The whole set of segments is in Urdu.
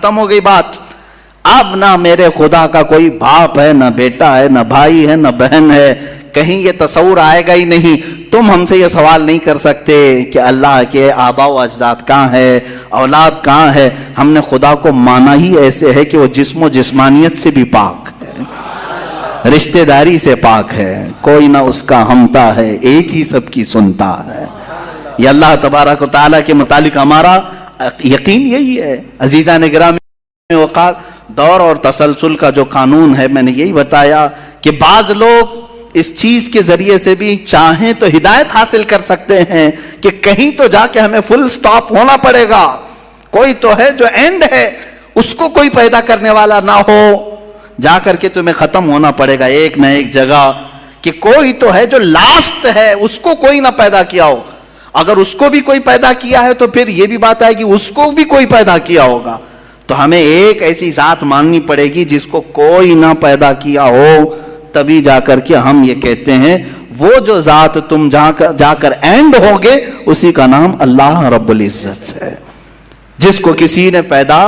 ختم ہو گئی بات. اب نہ میرے خدا کا کوئی باپ ہے، نہ بیٹا ہے، نہ بھائی ہے، نہ بہن ہے، کہیں یہ تصور آئے گا ہی نہیں. تم ہم سے یہ سوال نہیں کر سکتے کہ اللہ کے آباء و اجداد کہاں ہے، اولاد کہاں ہے. ہم نے خدا کو مانا ہی ایسے ہے کہ وہ جسم و جسمانیت سے بھی پاک ہے، رشتہ داری سے پاک ہے، کوئی نہ اس کا ہمتا ہے، ایک ہی سب کی سنتا ہے. یہ اللہ تبارک و تعالیٰ کے متعلق ہمارا یقین یہی ہے. عزیزان گرامی وقار، دور اور تسلسل کا جو قانون ہے، میں نے یہی بتایا کہ بعض لوگ اس چیز کے ذریعے سے بھی چاہیں تو ہدایت حاصل کر سکتے ہیں کہ کہیں تو جا کے ہمیں فل سٹاپ ہونا پڑے گا. کوئی تو ہے جو اینڈ ہے، اس کو کوئی پیدا کرنے والا نہ ہو، جا کر کے تمہیں ختم ہونا پڑے گا ایک نہ ایک جگہ. کہ کوئی تو ہے جو لاسٹ ہے، اس کو کوئی نہ پیدا کیا ہو. اگر اس کو بھی کوئی پیدا کیا ہے تو پھر یہ بھی بات ہے کہ اس کو بھی کوئی پیدا کیا ہوگا. تو ہمیں ایک ایسی ذات ماننی پڑے گی جس کو کوئی نہ پیدا کیا ہو. تبھی جا کر کے ہم یہ کہتے ہیں وہ جو ذات تم جا کر اینڈ ہوگے اسی کا نام اللہ رب العزت ہے، جس کو کسی نے پیدا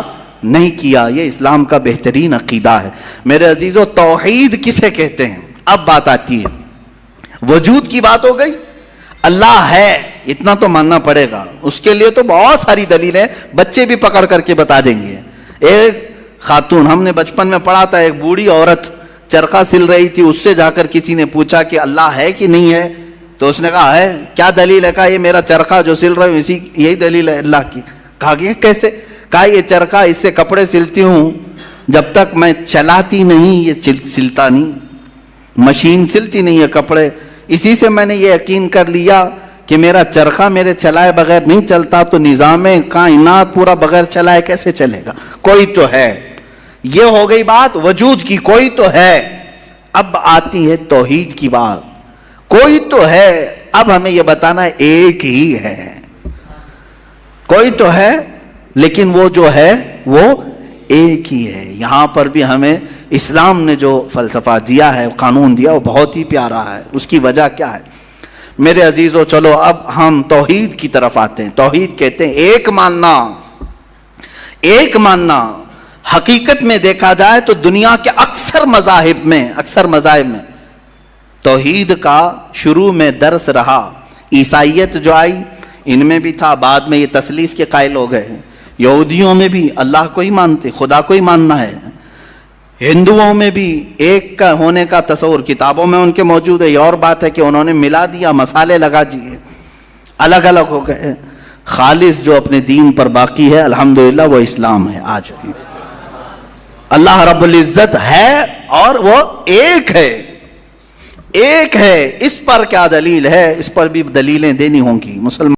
نہیں کیا. یہ اسلام کا بہترین عقیدہ ہے. میرے عزیزو، توحید کسے کہتے ہیں؟ اب بات آتی ہے، وجود کی بات ہو گئی. اللہ ہے اتنا تو ماننا پڑے گا. اس کے لیے تو بہت ساری دلیلیں بچے بھی پکڑ کر کے بتا دیں گے. ایک خاتون، ہم نے بچپن میں پڑھا تھا، ایک بوڑھی عورت چرخہ سل رہی تھی. اس سے جا کر کسی نے پوچھا کہ اللہ ہے کہ نہیں ہے؟ تو اس نے کہا ہے. کیا دلیل ہے؟ کہا یہ میرا چرخہ جو سل رہا ہوں یہی دلیل ہے اللہ کی. کہا کہ کیسے؟ کہا یہ چرخہ، اس سے کپڑے سلتی ہوں، جب تک میں چلاتی نہیں یہ سلتا نہیں. مشین سلتی نہیں ہے کپڑے. اسی سے میں نے یہ یقین کر لیا کہ میرا چرخہ میرے چلائے بغیر نہیں چلتا، تو نظام کائنات پورا بغیر چلائے کیسے چلے گا؟ کوئی تو ہے. یہ ہو گئی بات وجود کی، کوئی تو ہے. اب آتی ہے توحید کی بات. کوئی تو ہے، اب ہمیں یہ بتانا ہے ایک ہی ہے. کوئی تو ہے لیکن وہ جو ہے وہ ایک ہی ہے. یہاں پر بھی ہمیں اسلام نے جو فلسفہ دیا ہے، قانون دیا، وہ بہت ہی پیارا ہے. اس کی وجہ کیا ہے میرے عزیزو؟ چلو اب ہم توحید کی طرف آتے ہیں. توحید کہتے ہیں ایک ماننا. ایک ماننا حقیقت میں دیکھا جائے تو دنیا کے اکثر مذاہب میں توحید کا شروع میں درس رہا. عیسائیت جو آئی ان میں بھی تھا، بعد میں یہ تثلیث کے قائل ہو گئے. یہودیوں میں بھی اللہ کو ہی مانتے، خدا کو ہی ماننا ہے. ہندوؤں میں بھی ایک کا ہونے کا تصور کتابوں میں ان کے موجود ہے. یہ اور بات ہے کہ انہوں نے ملا دیا، مسالے لگا دیے، الگ الگ ہو گئے. خالص جو اپنے دین پر باقی ہے الحمدللہ وہ اسلام ہے. آج بھی اللہ رب العزت ہے اور وہ ایک ہے. ایک ہے. اس پر کیا دلیل ہے؟ اس پر بھی دلیلیں دینی ہوں گی. مسلمان